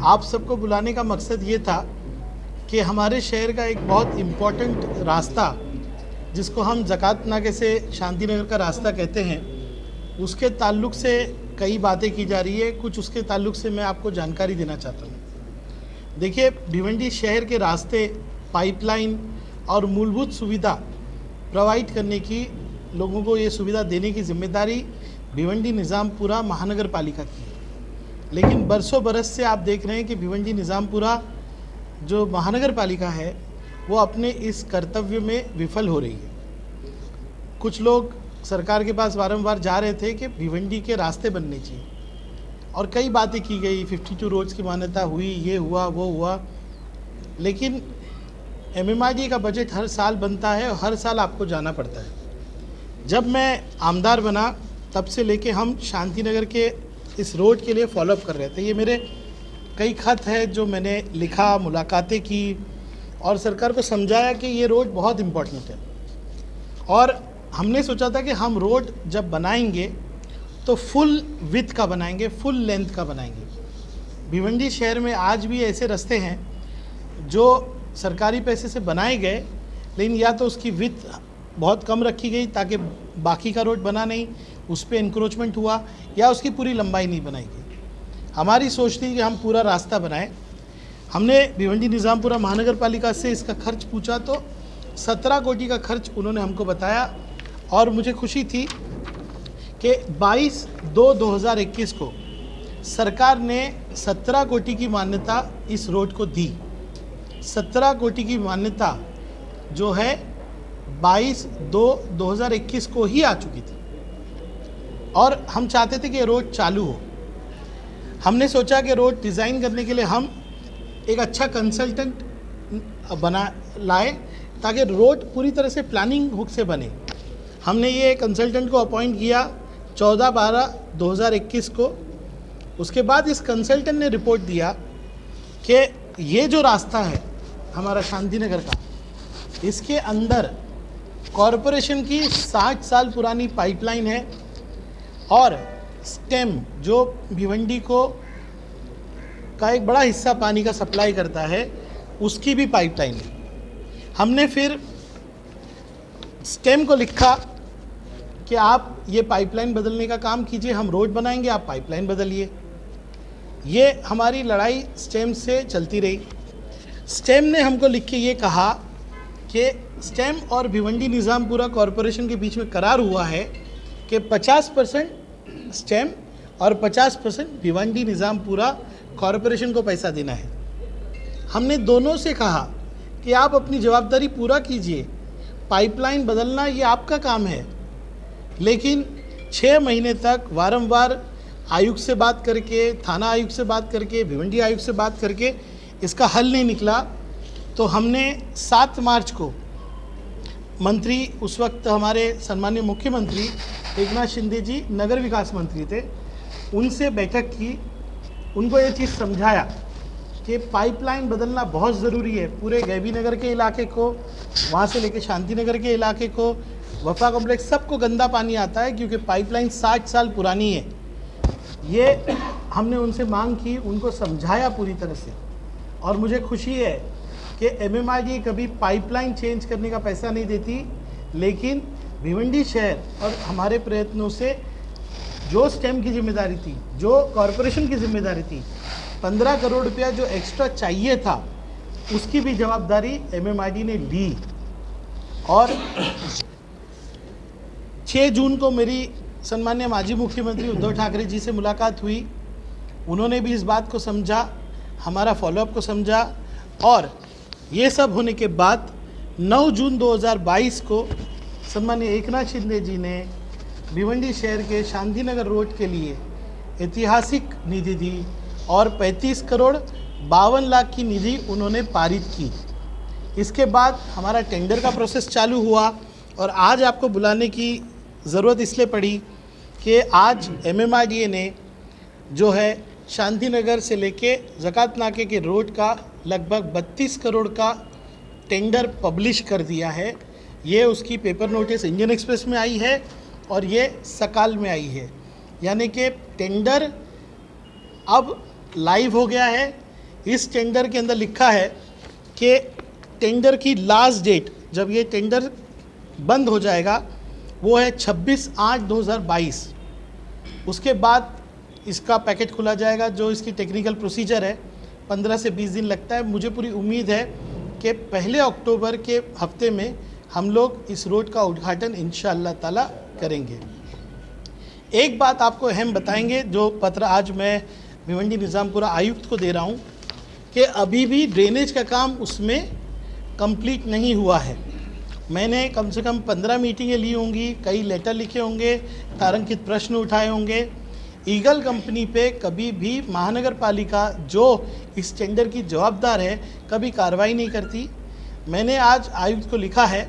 आप सबको बुलाने का मकसद ये था कि हमारे शहर का एक बहुत इम्पोर्टेंट रास्ता, जिसको हम ज़कात नाके से शांति नगर का रास्ता कहते हैं, उसके ताल्लुक़ से कई बातें की जा रही है। कुछ उसके ताल्लुक़ से मैं आपको जानकारी देना चाहता हूँ। देखिए, भिवंडी शहर के रास्ते, पाइपलाइन और मूलभूत सुविधा प्रोवाइड करने की, लोगों को ये सुविधा देने की जिम्मेदारी भिवंडी निज़ामपुरा महानगर पालिका की है। लेकिन बरसों बरस से आप देख रहे हैं कि भिवंडी निज़ामपुरा जो महानगर पालिका है वो अपने इस कर्तव्य में विफल हो रही है। कुछ लोग सरकार के पास वारंवार जा रहे थे कि भिवंडी के रास्ते बनने चाहिए और कई बातें की गई, 52 रोड्स की मान्यता हुई, ये हुआ वो हुआ। लेकिन MMRDA का बजट हर साल बनता है और हर साल आपको जाना पड़ता है। जब मैं आमदार बना तब से लेके हम शांति नगर के इस रोड के लिए फॉलोअप कर रहे थे। ये मेरे कई खत है जो मैंने लिखा, मुलाकातें की और सरकार को समझाया कि ये रोड बहुत इम्पोर्टेंट है। और हमने सोचा था कि हम रोड जब बनाएंगे तो फुल विड्थ का बनाएंगे, फुल लेंथ का बनाएंगे। भिवंडी शहर में आज भी ऐसे रास्ते हैं जो सरकारी पैसे से बनाए गए, लेकिन या तो उसकी विड्थ बहुत कम रखी गई ताकि बाकी का रोड बना नहीं, उस पर इंक्रोचमेंट हुआ, या उसकी पूरी लंबाई नहीं बनाई गई। हमारी सोच थी कि हम पूरा रास्ता बनाएं। हमने भिवंडी निज़ामपुरा महानगर पालिका से इसका खर्च पूछा तो 17 कोटी का खर्च उन्होंने हमको बताया। और मुझे खुशी थी कि 22/2/2021 को सरकार ने 17 कोटी की मान्यता इस रोड को दी। 17 कोटी की मान्यता जो है 22/2/2021 को ही आ चुकी थी और हम चाहते थे कि रोड चालू हो। हमने सोचा कि रोड डिज़ाइन करने के लिए हम एक अच्छा कंसल्टेंट बना लाए ताकि रोड पूरी तरह से प्लानिंग हुक से बने। हमने ये कंसल्टेंट को अपॉइंट किया 14/12/2021 को। उसके बाद इस कंसल्टेंट ने रिपोर्ट दिया कि ये जो रास्ता है हमारा शांति नगर का, इसके अंदर कॉरपोरेशन की 60 साल पुरानी पाइपलाइन है और स्टेम जो भिवंडी को का एक बड़ा हिस्सा पानी का सप्लाई करता है, उसकी भी पाइपलाइन है। हमने फिर स्टेम को लिखा कि आप ये पाइपलाइन बदलने का काम कीजिए, हम रोड बनाएंगे, आप पाइपलाइन बदलिए। ये हमारी लड़ाई स्टेम से चलती रही। स्टेम ने हमको लिख के ये कहा कि स्टेम और भिवंडी निज़ामपुरा कॉरपोरेशन के बीच में करार हुआ है कि 50% स्टेम और 50% भिवंडी निज़ामपुरा कॉरपोरेशन को पैसा देना है। हमने दोनों से कहा कि आप अपनी जवाबदारी पूरा कीजिए, पाइपलाइन बदलना ये आपका काम है। लेकिन 6 महीने तक वारंवार आयुक्त से बात करके, थाना आयुक्त से बात करके, भिवंडी आयुक्त से बात करके इसका हल नहीं निकला। तो हमने 7 मार्च को मंत्री, उस वक्त हमारे सम्माननीय मुख्यमंत्री एकनाथ शिंदे जी नगर विकास मंत्री थे, उनसे बैठक की। उनको ये चीज़ समझाया कि पाइपलाइन बदलना बहुत ज़रूरी है। पूरे गैबी नगर के इलाके को, वहाँ से लेके शांति नगर के इलाके को, वफा कॉम्प्लेक्स, सबको गंदा पानी आता है क्योंकि पाइपलाइन 60 साल पुरानी है। ये हमने उनसे मांग की, उनको समझाया पूरी तरह से। और मुझे खुशी है कि MMRDA कभी पाइपलाइन चेंज करने का पैसा नहीं देती, लेकिन भिवंडी शहर और हमारे प्रयत्नों से जो स्टेम की जिम्मेदारी थी, जो कॉरपोरेशन की जिम्मेदारी थी, 15 करोड़ रुपया जो एक्स्ट्रा चाहिए था, उसकी भी जवाबदारी MMRDA ने ली। और 6 जून को मेरी सम्माननीय माजी मुख्यमंत्री उद्धव ठाकरे जी से मुलाकात हुई। उन्होंने भी इस बात को समझा, हमारा फॉलोअप को समझा। और ये सब होने के बाद 9 जून 2022 को सम्माननीय एकनाथ शिंदे जी ने भिवंडी शहर के शांति नगर रोड के लिए ऐतिहासिक निधि दी और 35 करोड़ 52 लाख की निधि उन्होंने पारित की। इसके बाद हमारा टेंडर का प्रोसेस चालू हुआ और आज आपको बुलाने की ज़रूरत इसलिए पड़ी कि आज MMRDA ने जो है शांति नगर से लेके ज़कात नाके के रोड का लगभग 32 करोड़ का टेंडर पब्लिश कर दिया है। ये उसकी पेपर नोटिस इंडियन एक्सप्रेस में आई है और ये सकाल में आई है, यानी कि टेंडर अब लाइव हो गया है। इस टेंडर के अंदर लिखा है कि टेंडर की लास्ट डेट जब ये टेंडर बंद हो जाएगा वो है 26/8/2022। उसके बाद इसका पैकेट खुला जाएगा। जो इसकी टेक्निकल प्रोसीजर है 15 से 20 दिन लगता है। मुझे पूरी उम्मीद है कि 1 अक्टूबर के हफ्ते में हम लोग इस रोड का उद्घाटन इंशाअल्लाह ताला करेंगे। एक बात आपको अहम बताएंगे, जो पत्र आज मैं भिवंडी निज़ामपुरा आयुक्त को दे रहा हूँ कि अभी भी ड्रेनेज का काम उसमें कंप्लीट नहीं हुआ है। मैंने कम से कम 15 मीटिंगें ली होंगी, कई लेटर लिखे होंगे, तारांकित प्रश्न उठाए होंगे। ईगल कंपनी पे कभी भी महानगर पालिका जो इस टेंडर की जवाबदार है कभी कार्रवाई नहीं करती। मैंने आज आयुक्त को लिखा है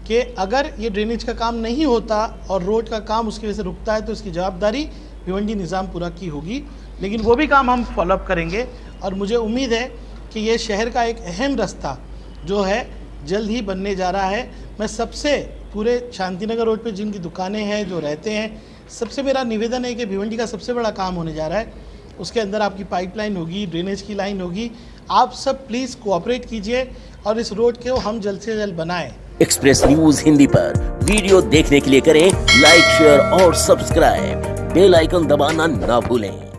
कि अगर ये ड्रेनेज का काम नहीं होता और रोड का काम उसकी वजह से रुकता है तो इसकी जवाबदारी भिवंडी निज़ामपुरा की होगी, लेकिन वो भी काम हम फॉलोअप करेंगे। और मुझे उम्मीद है कि ये शहर का एक अहम रास्ता जो है जल्द ही बनने जा रहा है। मैं सबसे पूरे शांतिनगर रोड पे जिनकी दुकानें हैं, जो रहते हैं, सबसे मेरा निवेदन है कि भिवंडी का सबसे बड़ा काम होने जा रहा है। उसके अंदर आपकी पाइपलाइन होगी, ड्रेनेज की लाइन होगी। आप सब प्लीज़ कोऑपरेट कीजिए और इस रोड को हम जल्द से जल्द बनाएं। एक्सप्रेस न्यूज हिंदी पर वीडियो देखने के लिए करें लाइक, शेयर और सब्सक्राइब। बेल आइकन दबाना ना भूलें।